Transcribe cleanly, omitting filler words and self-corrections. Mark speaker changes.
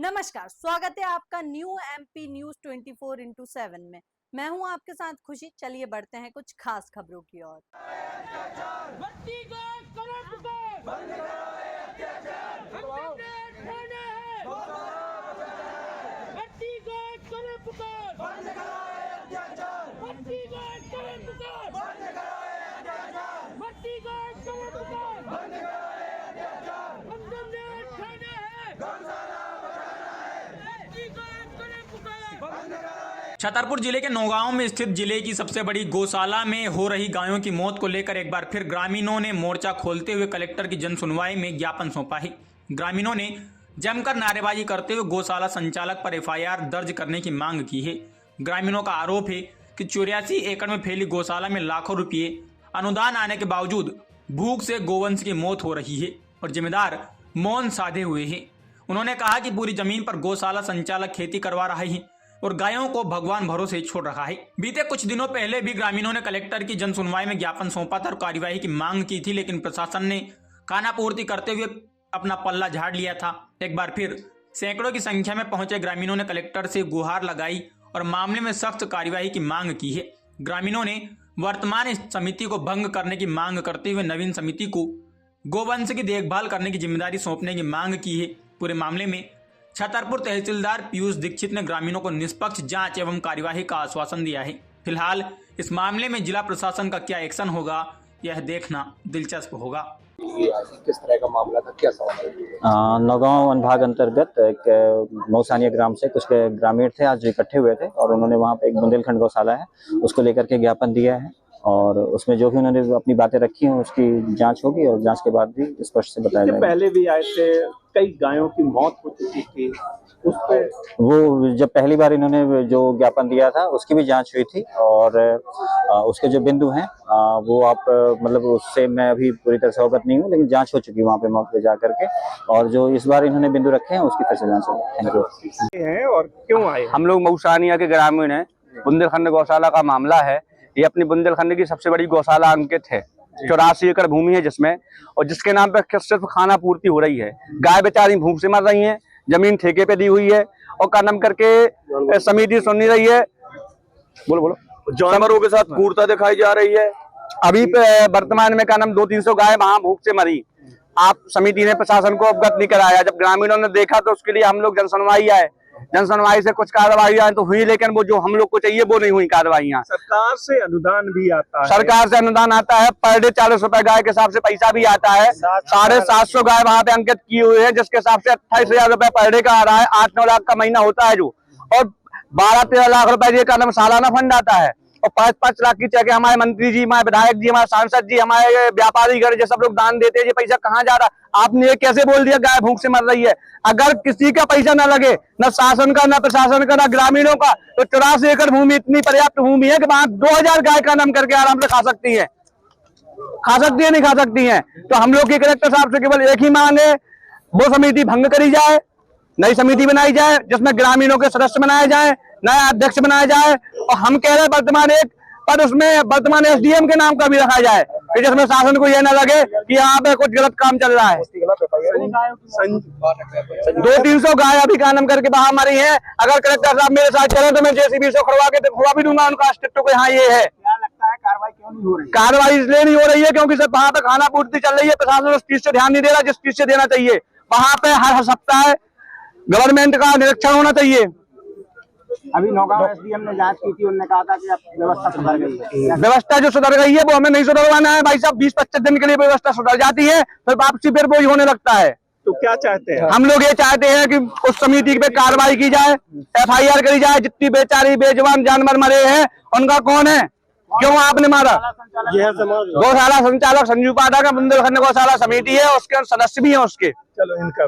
Speaker 1: नमस्कार, स्वागत है आपका न्यू एमपी न्यूज 24x7 में। मैं हूं आपके साथ खुशी। चलिए बढ़ते हैं कुछ खास खबरों की ओर।
Speaker 2: छतरपुर जिले के नौगांव में स्थित जिले की सबसे बड़ी गौशाला में हो रही गायों की मौत को लेकर एक बार फिर ग्रामीणों ने मोर्चा खोलते हुए कलेक्टर की जन सुनवाई में ज्ञापन सौंपा है। ग्रामीणों ने जमकर नारेबाजी करते हुए गौशाला संचालक पर एफआईआर दर्ज करने की मांग की है। ग्रामीणों का आरोप है कि 84 एकड़ में फैली गौशाला में लाखों रुपये अनुदान आने के बावजूद भूख से गोवंश की मौत हो रही है और जिम्मेदार मौन साधे हुए हैं। उन्होंने कहा कि पूरी जमीन पर गौशाला संचालक खेती करवा रहे हैं और गायों को भगवान भरोसे छोड़ रखा है। बीते कुछ दिनों पहले भी ग्रामीणों ने कलेक्टर की जन सुनवाई में ज्ञापन सौंपा था और कार्यवाही की मांग की थी, लेकिन प्रशासन ने खानापूर्ति करते हुए अपना पल्ला झाड़ लिया था। एक बार फिर सैकड़ों की संख्या में पहुंचे ग्रामीणों ने कलेक्टर से गुहार लगाई और मामले में सख्त कार्यवाही की मांग की है। ग्रामीणों ने वर्तमान समिति को भंग करने की मांग करते हुए नवीन समिति को गोवंश की देखभाल करने की जिम्मेदारी सौंपने की मांग की है। पूरे मामले में छतरपुर तहसीलदार पीयूष दीक्षित ने ग्रामीणों को निष्पक्ष जांच एवं कार्यवाही का आश्वासन दिया है। फिलहाल इस मामले में जिला प्रशासन का क्या एक्शन होगा, यह देखना दिलचस्प होगा।
Speaker 3: किस तरह का मामला था, क्या सवाल?
Speaker 4: नौगांव अनुभाग अंतर्गत एक मौसानिया ग्राम से कुछ ग्रामीण थे, आज इकट्ठे हुए थे और उन्होंने वहाँ पे एक बुंदेलखंड गौशाला है उसको लेकर के ज्ञापन दिया है और उसमें जो भी उन्होंने अपनी बातें रखी हैं उसकी जांच होगी और जांच के बाद भी स्पष्ट से बताया जाएगा।
Speaker 3: पहले भी आए थे, कई गायों की मौत हो चुकी थी, उस पे
Speaker 4: वो जब पहली बार इन्होंने जो ज्ञापन दिया था उसकी भी जांच हुई थी और उसके जो बिंदु हैं वो आप मतलब उससे मैं अभी पूरी तरह से अवगत नहीं हूँ, लेकिन जांच हो चुकी है वहाँ पे मौके पे जा करके और जो इस बार इन्होंने बिंदु रखे हैं उसकी फिर से जांच होगी। Thank you.
Speaker 3: हैं और क्यों आए?
Speaker 5: हम लोग मौसानिया के ग्रामीण हैं। बुंदेलखंड गौशाला का मामला है। ये अपनी बुंदेलखंड की सबसे बड़ी गौशाला अंकित है। 84 एकड़ भूमि है जिसमें और जिसके नाम पे सिर्फ खाना पूर्ति हो रही है। गाय बेचारी भूख से मर रही हैं, जमीन ठेके पे दी हुई है और का नाम करके समिति सुन नहीं रही है। बोलो
Speaker 3: जानवरों के साथ क्रूरता दिखाई जा रही है।
Speaker 5: अभी वर्तमान में का नाम 200-300 गाय वहां भूख से मरी। आप समिति ने प्रशासन को अवगत नहीं कराया। जब ग्रामीणों ने देखा तो उसके लिए हम लोग जनसुनवाई आए। जनसुनवाई से कुछ कार्रवाई तो हुई, लेकिन वो जो हम लोग को चाहिए वो नहीं हुई कार्रवाइयाँ।
Speaker 3: सरकार से अनुदान भी आता है।
Speaker 5: सरकार से अनुदान आता है, पर डे 40 रुपए गाय के हिसाब से पैसा भी आता है। 750 गाय वहां पे अंकित की हुई है, जिसके हिसाब से 28,000 रुपए पर डे का आ रहा है। 8-9 लाख का महीना होता है जो, और 12-13 लाख रुपए ये का नाम सालाना फंड आता है और 5-5 लाख की चेक हमारे मंत्री जी, हमारे विधायक जी, हमारे सांसद जी, हमारे व्यापारी घर जो सब लोग दान देते हैं। ये पैसा कहाँ जा रहा है? आपने ये कैसे बोल दिया गाय भूख से मर रही है? अगर किसी का पैसा ना लगे, न शासन का, न प्रशासन का, न ग्रामीणों का, तो 84 एकड़ भूमि इतनी पर्याप्त भूमि है कि वहां 2000 गाय का नाम करके आराम से खा सकती है। नहीं खा सकती है। तो हम लोग की कलेक्टर साहब से केवल एक ही मांग है, वो समिति भंग करी जाए, नई समिति बनाई जाए जिसमें ग्रामीणों के सदस्य बनाए जाए, नया अध्यक्ष बनाया जाए और हम कह रहे हैं वर्तमान एक पर उसमें वर्तमान एसडीएम के नाम का भी रखा जाए कि जिसमें शासन को यह ना लगे कि यहाँ पे कुछ गलत काम चल रहा है। 200-300 गाय अभी का नाम करके बाहर मरी है। अगर कलेक्टर साहब मेरे साथ चले तो मैं जेसीबी से खुलवा भी दूंगा उनका अस्तित्व को। यहाँ ये है।
Speaker 3: क्या लगता है कार्रवाई क्यों नहीं हो रही?
Speaker 5: कार्रवाई इसलिए नहीं हो रही है क्योंकि सिर्फ वहाँ पे खाना पूर्ति चल रही है। प्रशासन उस चीज से ध्यान नहीं दे रहा जिस चीज से देना चाहिए। वहाँ पे हर सप्ताह गवर्नमेंट का निरीक्षण होना चाहिए।
Speaker 6: अभी नौगांव एसडीएम ने जांच की थी, उन्होंने कहा था कि अब व्यवस्था सुधर गई है।
Speaker 5: व्यवस्था जो सुधर गई है वो हमें नहीं सुधरवाना है भाई साहब। 20-25 दिन के लिए व्यवस्था सुधर जाती है, फिर वापसी फिर वही होने लगता है।
Speaker 3: तो क्या चाहते हैं?
Speaker 5: हम लोग ये चाहते हैं कि उस समिति पे कार्रवाई की जाए, एफआईआर करी जाए। जितनी बेचारी बेजुबान जानवर मरे हैं उनका कौन है, क्यों आपने मारा? गौशाला संचालक संजू पाठक का बुंदेलखंड गौशाला समिति है, उसके सदस्य भी है उसके।
Speaker 3: चलो इनका